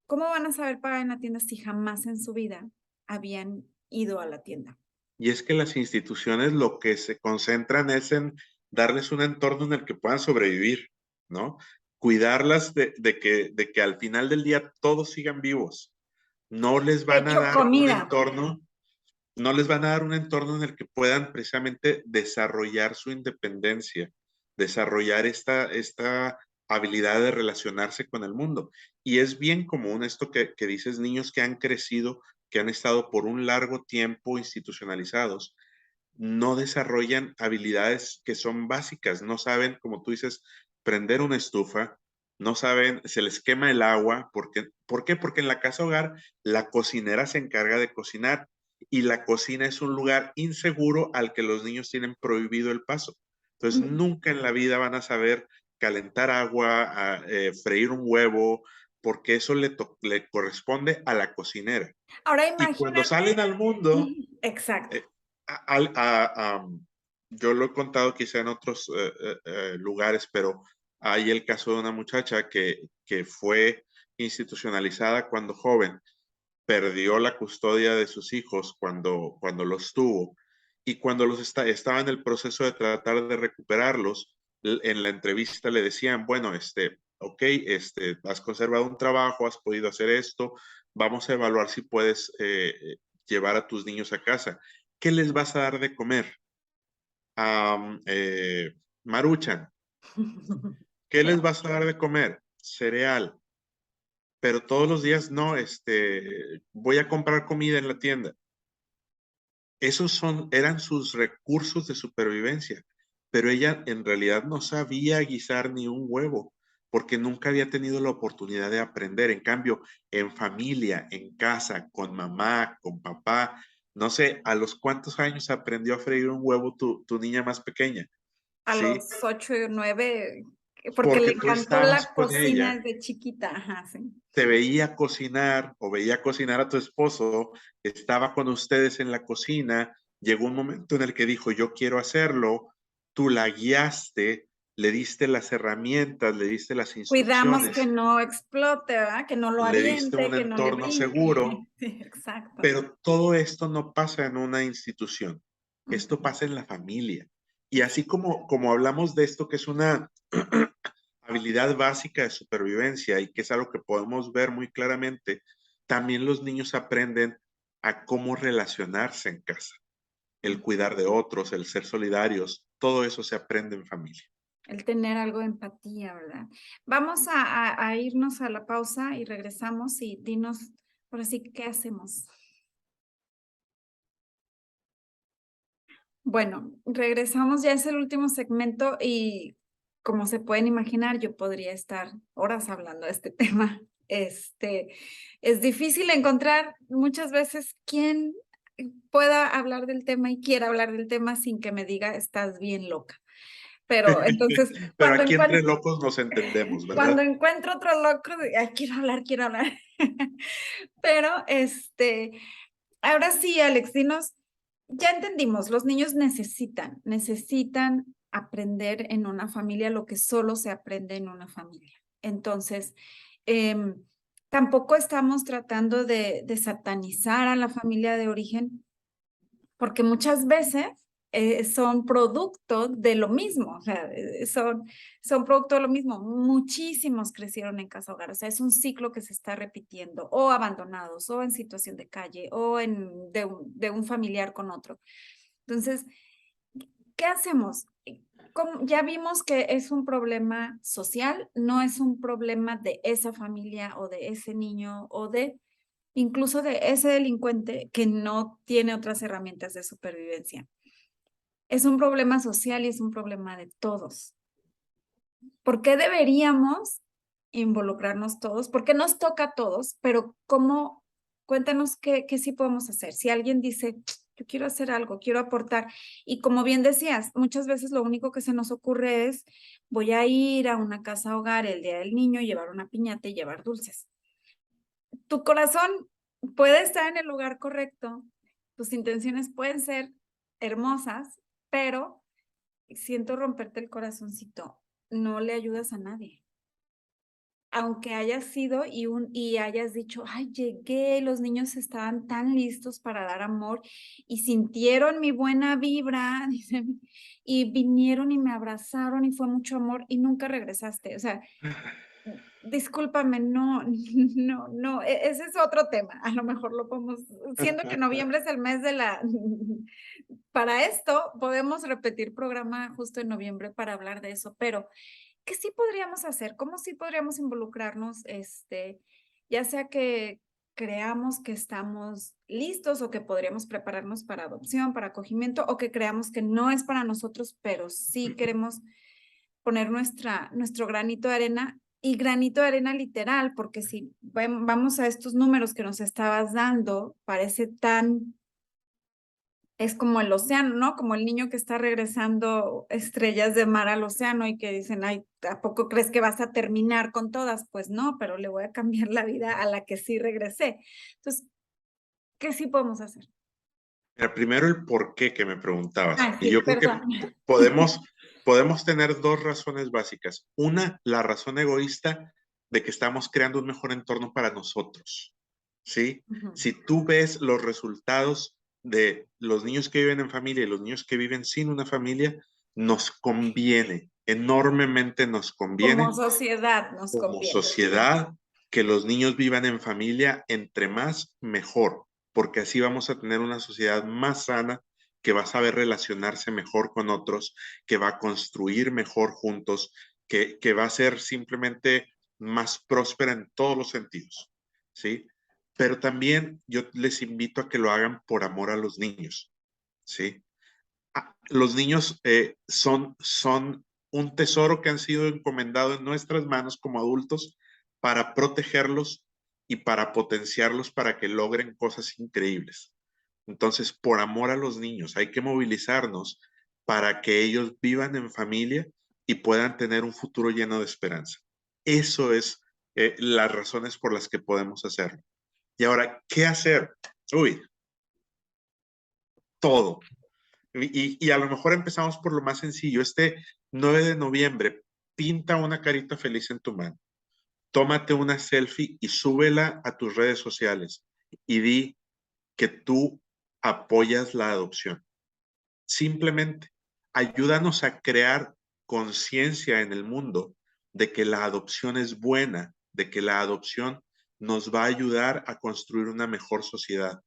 ¿Cómo van a saber pagar en la tienda si jamás en su vida habían ido a la tienda? Y es que las instituciones lo que se concentran es en darles un entorno en el que puedan sobrevivir, ¿no? Cuidarlas de que al final del día todos sigan vivos. No les van a Techo, dar un comida. entorno, no les van a dar un entorno en el que puedan precisamente desarrollar su independencia, desarrollar esta habilidad de relacionarse con el mundo. Y es bien común esto que dices, niños que han crecido, que han estado por un largo tiempo institucionalizados, no desarrollan habilidades que son básicas, no saben, como tú dices, prender una estufa, no saben, se les quema el agua, ¿por qué? Porque en la casa hogar la cocinera se encarga de cocinar y la cocina es un lugar inseguro al que los niños tienen prohibido el paso. Entonces, Mm. nunca en la vida van a saber calentar agua, freír un huevo, porque eso le corresponde a la cocinera. Ahora Y cuando imagínate. salen al mundo, Exacto. eh, al- a- am, yo lo he contado quizá en otros lugares, pero hay el caso de una muchacha que fue institucionalizada cuando joven, perdió la custodia de sus hijos cuando los tuvo y cuando estaba en el proceso de tratar de recuperarlos, en la entrevista le decían, bueno, ok, has conservado un trabajo, has podido hacer esto, vamos a evaluar si puedes llevar a tus niños a casa. ¿Qué les vas a dar de comer? Maruchan. ¿Qué les vas a dar de comer? Cereal. Pero todos los días no, voy a comprar comida en la tienda. Eran sus recursos de supervivencia, pero ella en realidad no sabía guisar ni un huevo, porque nunca había tenido la oportunidad de aprender. En cambio, en familia, en casa, con mamá, con papá, no sé, ¿a los cuántos años aprendió a freír un huevo tu niña más pequeña? A ¿Sí? los 8 o 9, porque le Porque tú encantó estabas la con cocina ella, desde chiquita. Ajá, sí. te veía cocinar o veía cocinar a tu esposo, estaba con ustedes en la cocina, llegó un momento en el que dijo, yo quiero hacerlo, tú la guiaste, le diste las herramientas, le diste las Cuidamos que instrucciones, no explote, ¿verdad? Que no lo le diste aviente, un que no le entorno brinque. seguro, Sí, exacto. pero todo esto no pasa en una institución, esto Ujú. pasa en la familia. Y así como hablamos de esto, que es una habilidad básica de supervivencia y que es algo que podemos ver muy claramente, también los niños aprenden a cómo relacionarse en casa, el cuidar de otros, el ser solidarios, todo eso se aprende en familia. El tener algo de empatía, ¿verdad? Vamos a irnos a la pausa y regresamos y dinos, por así, ¿qué hacemos? Bueno, regresamos, ya es el último segmento y como se pueden imaginar, yo podría estar horas hablando de este tema. Es difícil encontrar muchas veces quien pueda hablar del tema y quiera hablar del tema sin que me diga, estás bien loca. Pero entonces, Pero aquí entre locos nos entendemos, cuando ¿verdad? encuentro otro loco, ay, quiero hablar, quiero hablar. Pero ahora sí, Alex, dinos, ya entendimos, los niños necesitan aprender en una familia lo que solo se aprende en una familia. Entonces, em, tampoco estamos tratando de satanizar a la familia de origen, porque muchas veces son producto de lo mismo, o sea, son producto de lo mismo. Muchísimos crecieron en casa hogar, o sea, es un ciclo que se está repitiendo, o abandonados, o en situación de calle, o de un familiar con otro. Entonces, ¿qué hacemos? Ya vimos que es un problema social, no es un problema de esa familia o de ese niño o de incluso de ese delincuente que no tiene otras herramientas de supervivencia. Es un problema social y es un problema de todos. ¿Por qué deberíamos involucrarnos todos? Porque nos toca a todos, pero ¿cómo? Cuéntanos qué sí podemos hacer. Si alguien dice, yo quiero hacer algo, quiero aportar, y como bien decías, muchas veces lo único que se nos ocurre es, voy a ir a una casa hogar el día del niño, llevar una piñata y llevar dulces. Tu corazón puede estar en el lugar correcto, tus intenciones pueden ser hermosas, pero siento romperte el corazoncito, no le ayudas a nadie. Aunque hayas sido y hayas dicho: "Ay, llegué, los niños estaban tan listos para dar amor y sintieron mi buena vibra", dice, y vinieron y me abrazaron y fue mucho amor y nunca regresaste. O sea, discúlpame, no, no, ese es otro tema. A lo mejor lo podemos siendo que noviembre es el mes de la para esto podemos repetir programa justo en noviembre para hablar de eso, pero ¿qué sí podríamos hacer? ¿Cómo sí podríamos involucrarnos? Ya sea que creamos que estamos listos o que podríamos prepararnos para adopción, para acogimiento, o que creamos que no es para nosotros, pero sí queremos poner nuestro granito de arena y granito de arena literal, porque si vamos a estos números que nos estabas dando, parece tan es como el océano, ¿no? Como el niño que está regresando estrellas de mar al océano y que dicen: "Ay, ¿a poco crees que vas a terminar con todas?". Pues no, pero le voy a cambiar la vida a la que sí regresé. Entonces, ¿qué sí podemos hacer? Mira, primero el por qué que me preguntabas. Ah, Y sí, yo creo que perdón. podemos, podemos tener dos razones básicas. Una, la razón egoísta de que estamos creando un mejor entorno para nosotros. ¿Sí? Ujú. Si tú ves los resultados de los niños que viven en familia y los niños que viven sin una familia, nos conviene, enormemente nos Como conviene sociedad nos como conviene. sociedad que los niños vivan en familia, entre más, mejor, porque así vamos a tener una sociedad más sana, que va a saber relacionarse mejor con otros, que va a construir mejor juntos, que va a ser simplemente más próspera en todos los sentidos, ¿sí? Pero también yo les invito a que lo hagan por amor a los niños, ¿sí? Los niños son un tesoro que han sido encomendado en nuestras manos como adultos para protegerlos y para potenciarlos para que logren cosas increíbles. Entonces, por amor a los niños, hay que movilizarnos para que ellos vivan en familia y puedan tener un futuro lleno de esperanza. Eso es las razones por las que podemos hacerlo. Y ahora, ¿qué hacer? Uy, todo. Y a lo mejor empezamos por lo más sencillo. Este 9 de noviembre, pinta una carita feliz en tu mano. Tómate una selfie y súbela a tus redes sociales y di que tú apoyas la adopción. Simplemente ayúdanos a crear conciencia en el mundo de que la adopción es buena, de que la adopción nos va a ayudar a construir una mejor sociedad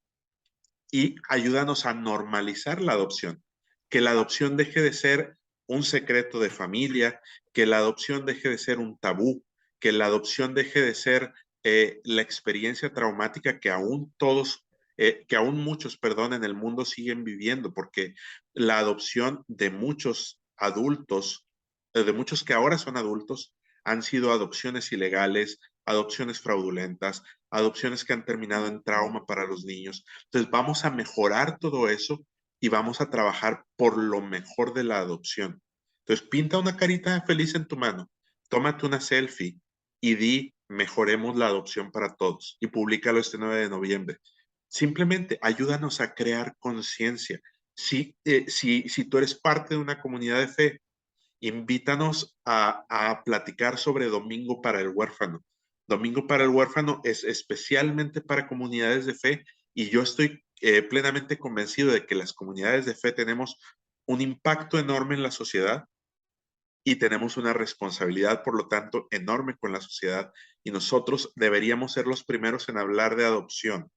y ayúdanos a normalizar la adopción, que la adopción deje de ser un secreto de familia, que la adopción deje de ser un tabú, que la adopción deje de ser la experiencia traumática que aún todos, que aún muchos, perdón, en el mundo siguen viviendo, porque la adopción de muchos adultos, de muchos que ahora son adultos, han sido adopciones ilegales, adopciones fraudulentas, adopciones que han terminado en trauma para los niños. Entonces vamos a mejorar todo eso y vamos a trabajar por lo mejor de la adopción. Entonces pinta una carita feliz en tu mano, tómate una selfie y di mejoremos la adopción para todos y públicalo este 9 de noviembre. Simplemente ayúdanos a crear conciencia. Si tú eres parte de una comunidad de fe, invítanos a platicar sobre Domingo para el Huérfano. Domingo para el Huérfano es especialmente para comunidades de fe y yo estoy plenamente convencido de que las comunidades de fe tenemos un impacto enorme en la sociedad y tenemos una responsabilidad, por lo tanto, enorme con la sociedad y nosotros deberíamos ser los primeros en hablar de adopción.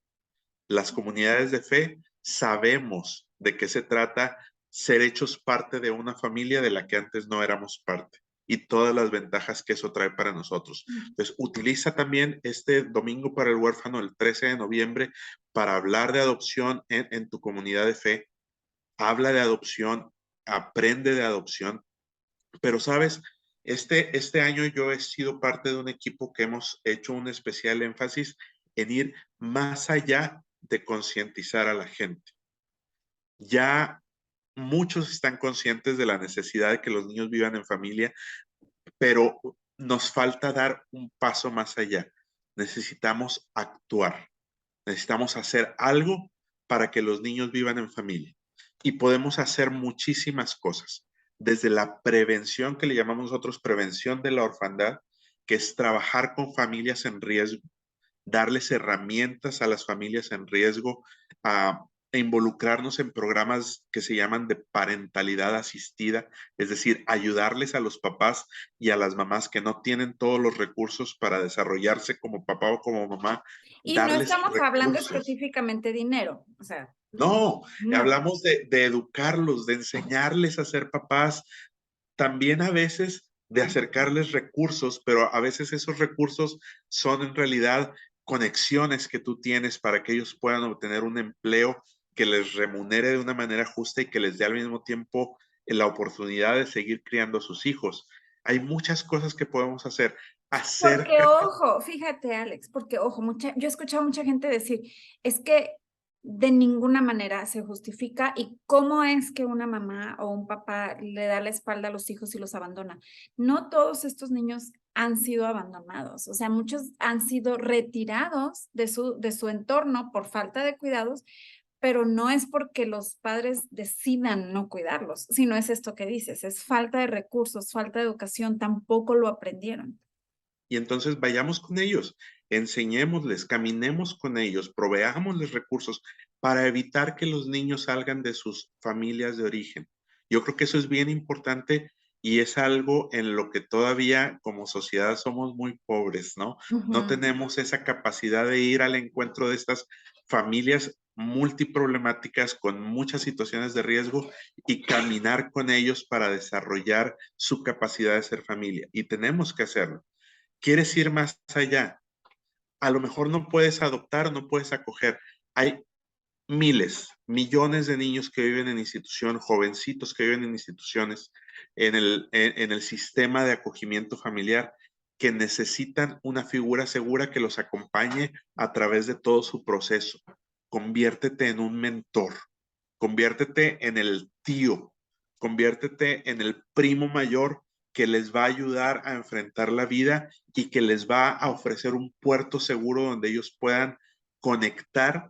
Las comunidades de fe sabemos de qué se trata ser hechos parte de una familia de la que antes no éramos parte y todas las ventajas que eso trae para nosotros. Entonces, utiliza también este domingo para el huérfano, el 13 de noviembre, para hablar de adopción en tu comunidad de fe. Habla de adopción, aprende de adopción, pero sabes, este año yo he sido parte de un equipo que hemos hecho un especial énfasis en ir más allá de concientizar a la gente. Ya muchos están conscientes de la necesidad de que los niños vivan en familia, pero nos falta dar un paso más allá. Necesitamos actuar. Necesitamos hacer algo para que los niños vivan en familia. Y podemos hacer muchísimas cosas, desde la prevención que le llamamos nosotros prevención de la orfandad, que es trabajar con familias en riesgo, darles herramientas a las familias en riesgo, e involucrarnos en programas que se llaman de parentalidad asistida, es decir, ayudarles a los papás y a las mamás que no tienen todos los recursos para desarrollarse como papá o como mamá, Y no darles estamos hablando recursos. específicamente de dinero, o sea, No, no. hablamos de educarlos, de enseñarles a ser papás, también a veces de acercarles recursos, pero a veces esos recursos son en realidad conexiones que tú tienes para que ellos puedan obtener un empleo que les remunere de una manera justa y que les dé al mismo tiempo la oportunidad de seguir criando a sus hijos. Hay muchas cosas que podemos hacer. Porque Acércate. ojo, fíjate, Alex, porque ojo, yo he escuchado a mucha gente decir, es que de ninguna manera se justifica y cómo es que una mamá o un papá le da la espalda a los hijos y los abandona. No todos estos niños han sido abandonados, o sea, muchos han sido retirados de su entorno por falta de cuidados, pero no es porque los padres decidan no cuidarlos, sino es esto que dices, es falta de recursos, falta de educación, tampoco lo aprendieron. Y entonces vayamos con ellos, enseñémosles, caminemos con ellos, proveámosles recursos para evitar que los niños salgan de sus familias de origen. Yo creo que eso es bien importante y es algo en lo que todavía como sociedad somos muy pobres, ¿no? No Ujú. tenemos esa capacidad de ir al encuentro de estas familias multiproblemáticas con muchas situaciones de riesgo y caminar con ellos para desarrollar su capacidad de ser familia. Y tenemos que hacerlo. ¿Quieres ir más allá? A lo mejor no puedes adoptar, no puedes acoger. Hay miles, millones de niños que viven en institución, jovencitos que viven en instituciones, en el sistema de acogimiento familiar, que necesitan una figura segura que los acompañe a través de todo su proceso. Conviértete en un mentor, conviértete en el tío, conviértete en el primo mayor que les va a ayudar a enfrentar la vida y que les va a ofrecer un puerto seguro donde ellos puedan conectar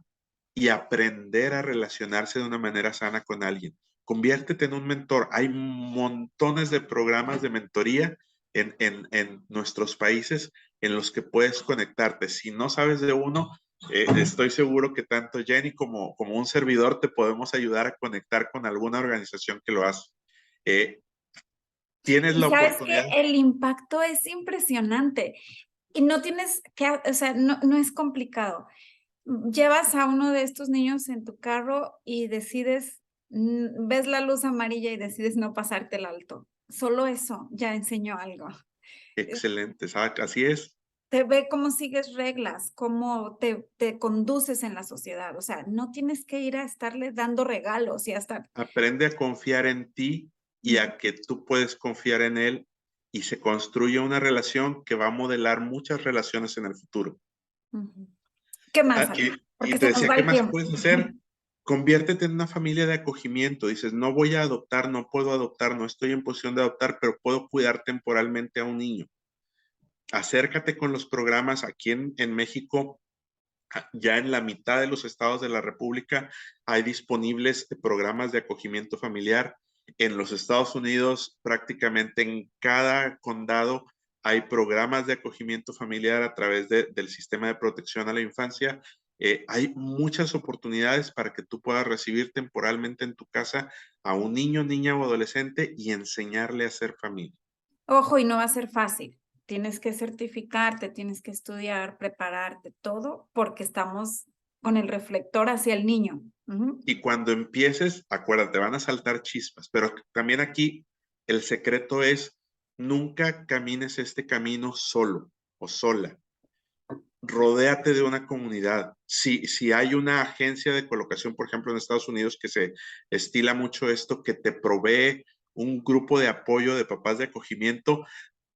y aprender a relacionarse de una manera sana con alguien. Conviértete en un mentor. Hay montones de programas de mentoría en nuestros países en los que puedes conectarte. Si no sabes de uno, estoy seguro que tanto Jenny como un servidor te podemos ayudar a conectar con alguna organización que lo hace. Eh, tienes Y la sabes que oportunidad. el impacto es impresionante y no tienes que, o sea, no es complicado. Llevas a uno de estos niños en tu carro y decides, ves la luz amarilla y decides no pasarte el alto. Solo eso ya enseñó algo. Eh, Excelente, así es. Te ve cómo sigues reglas, cómo te conduces en la sociedad. O sea, no tienes que ir a estarle dando regalos y hasta... Aprende a confiar en ti y Ujú, a que tú puedes confiar en él y se construye una relación que va a modelar muchas relaciones en el futuro. ujú. ¿Qué más, Ah, Ale? y Porque te se nos decía, va ¿qué el más tiempo. puedes hacer? Conviértete en una familia de acogimiento. Dices, no voy a adoptar, no puedo adoptar, no estoy en posición de adoptar, pero puedo cuidar temporalmente a un niño. Acércate con los programas aquí en México. Ya en la mitad de los estados de la República hay disponibles programas de acogimiento familiar. En los Estados Unidos, prácticamente en cada condado hay programas de acogimiento familiar a través del sistema de protección a la infancia. Hay muchas oportunidades para que tú puedas recibir temporalmente en tu casa a un niño, niña o adolescente y enseñarle a ser familia. Ojo, y no va a ser fácil. Tienes que certificarte, tienes que estudiar, prepararte, todo, porque estamos con el reflector hacia el niño. Ujú. Y cuando empieces, acuérdate, van a saltar chispas, pero también aquí el secreto es nunca camines este camino solo o sola. Rodéate de una comunidad. Si hay una agencia de colocación, por ejemplo, en Estados Unidos, que se estila mucho esto, que te provee un grupo de apoyo de papás de acogimiento,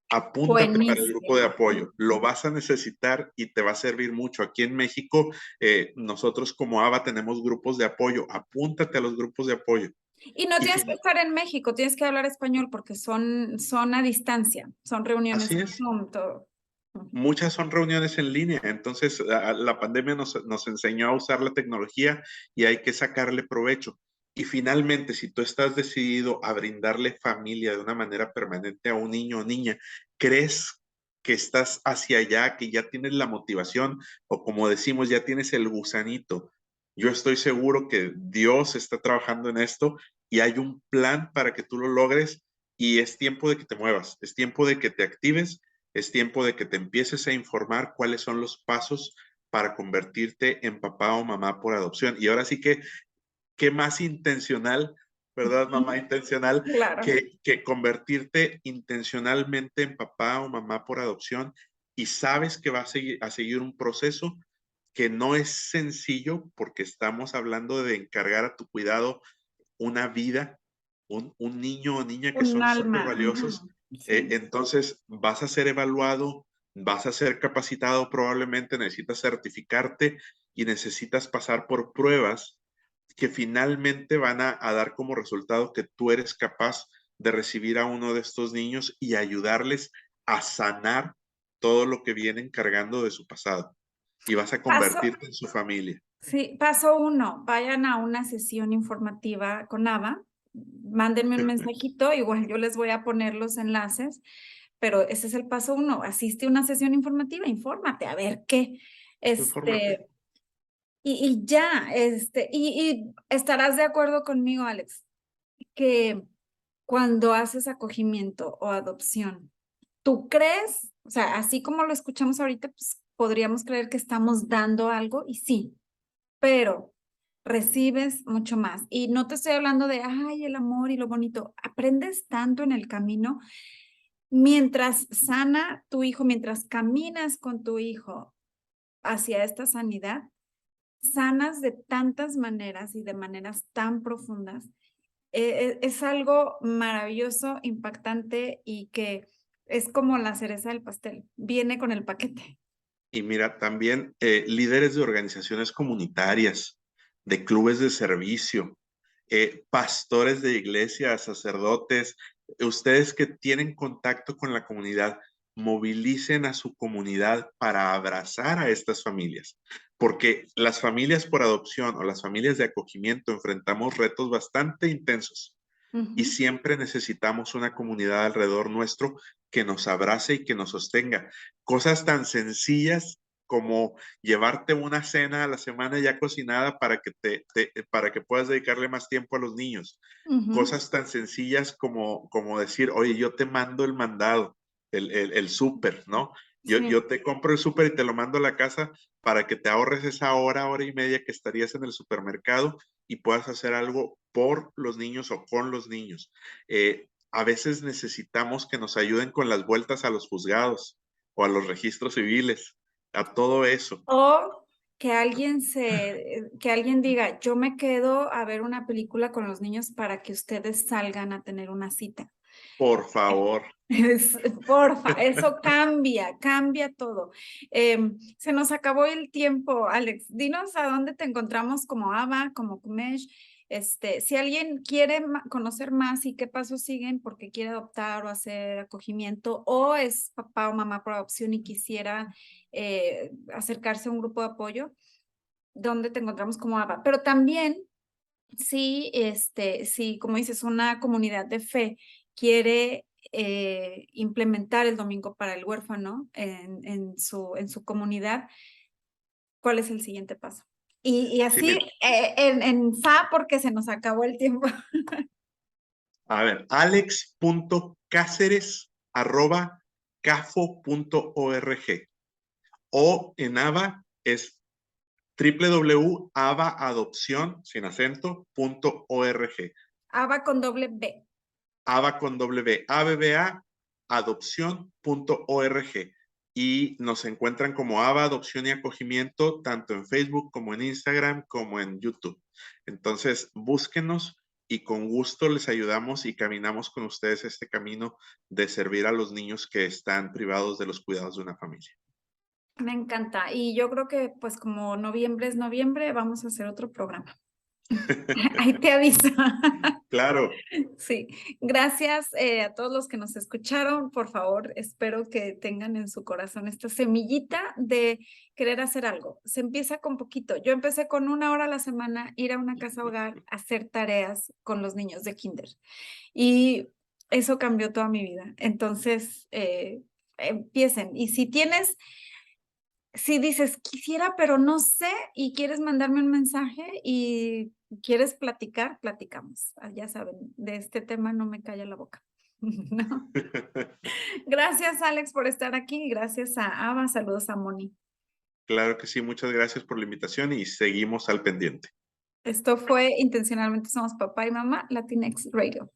apúntate para el grupo de Buenísimo. apoyo. Lo vas a necesitar y te va a servir mucho. Aquí en México, nosotros como ABA tenemos grupos de apoyo. Apúntate a los grupos de apoyo. Y no Y tienes que estar en México, tienes que hablar español porque son a distancia, son reuniones así en es. Zoom, todo. muchas son reuniones en línea. Entonces, la pandemia nos enseñó a usar la tecnología y hay que sacarle provecho. Y finalmente, si tú estás decidido a brindarle familia de una manera permanente a un niño o niña, ¿crees que estás hacia allá, que ya tienes la motivación o como decimos, ya tienes el gusanito? Yo estoy seguro que Dios está trabajando en esto y hay un plan para que tú lo logres y es tiempo de que te muevas, es tiempo de que te actives, es tiempo de que te empieces a informar cuáles son los pasos para convertirte en papá o mamá por adopción. Y ahora sí que, ¿qué más intencional, verdad, mamá intencional, Claro. que convertirte intencionalmente en papá o mamá por adopción y sabes que va a seguir un proceso que no es sencillo porque estamos hablando de encargar a tu cuidado una vida, un niño o niña que Un son súper alma. valiosos. Sí. Entonces, vas a ser evaluado, vas a ser capacitado, probablemente necesitas certificarte y necesitas pasar por pruebas que finalmente van a dar como resultado que tú eres capaz de recibir a uno de estos niños y ayudarles a sanar todo lo que vienen cargando de su pasado. Y vas a Paso, convertirte en su familia. sí, paso uno, vayan a una sesión informativa con Ava, mándenme un mensajito, igual yo les voy a poner los enlaces, pero ese es el paso uno, asiste a una sesión informativa, infórmate, a ver qué, Infórmate. este, y ya, y estarás de acuerdo conmigo, Alex, que cuando haces acogimiento o adopción, ¿tú crees? O sea, así como lo escuchamos ahorita, pues podríamos creer que estamos dando algo y sí, pero recibes mucho más. Y no te estoy hablando de, ay, el amor y lo bonito. Aprendes tanto en el camino mientras sana tu hijo, mientras caminas con tu hijo hacia esta sanidad, sanas de tantas maneras y de maneras tan profundas. Es algo maravilloso, impactante y que es como la cereza del pastel. Viene con el paquete. Y mira, también líderes de organizaciones comunitarias, de clubes de servicio, pastores de iglesia, sacerdotes, ustedes que tienen contacto con la comunidad, movilicen a su comunidad para abrazar a estas familias, porque las familias por adopción o las familias de acogimiento enfrentamos retos bastante intensos y Ujú, siempre necesitamos una comunidad alrededor nuestro que nos abrace y que nos sostenga. Cosas tan sencillas como llevarte una cena a la semana ya cocinada para que, para que puedas dedicarle más tiempo a los niños. ujú, Cosas tan sencillas como decir, oye, yo te mando el mandado, el súper, ¿no? sí. Yo te compro el súper y te lo mando a la casa para que te ahorres esa hora y media que estarías en el supermercado y puedas hacer algo por los niños o con los niños. A veces necesitamos que nos ayuden con las vueltas a los juzgados o a los registros civiles, a todo eso. O que alguien diga, yo me quedo a ver una película con los niños para que ustedes salgan a tener una cita. Por favor. Es, porfa, eso cambia, cambia todo. Se nos acabó el tiempo, Alex. Dinos a dónde te encontramos como Ava, como Kumesh. Si alguien quiere conocer más y qué pasos siguen porque quiere adoptar o hacer acogimiento, o es papá o mamá por adopción y quisiera acercarse a un grupo de apoyo, ¿dónde te encontramos como Ava? Pero también, si, como dices, una comunidad de fe quiere implementar el domingo para el huérfano en su comunidad, ¿cuál es el siguiente paso? Y Sí, así, mira, en fa, porque se nos acabó el tiempo. a ver, alex.cáceres@cafo.org o en ABA es www.avaadopcion, sin acento, .org. Ava con doble B. ABA con W, ABBA, adopción.org. Y nos encuentran como ABA Adopción y Acogimiento, tanto en Facebook como en Instagram, como en YouTube. Entonces, búsquenos y con gusto les ayudamos y caminamos con ustedes este camino de servir a los niños que están privados de los cuidados de una familia. Me encanta. Y yo creo que, pues, como noviembre es noviembre, vamos a hacer otro programa. Ahí te aviso. Claro, Sí, gracias a todos los que nos escucharon. Por favor, espero que tengan en su corazón esta semillita de querer hacer algo. Se empieza con poquito. Yo empecé con 1 hora a la semana, ir a una casa hogar, hacer tareas con los niños de kinder. Y eso cambió toda mi vida. Entonces, empiecen. Y si dices, quisiera, pero no sé, y quieres mandarme un mensaje y quieres platicar, platicamos. Ya saben, de este tema no me calla la boca. ¿No? Gracias, Alex, por estar aquí. Gracias a Ava. Saludos a Moni. claro que sí. Muchas gracias por la invitación y seguimos al pendiente. Esto fue Intencionalmente Somos Papá y Mamá, Latinx Radio.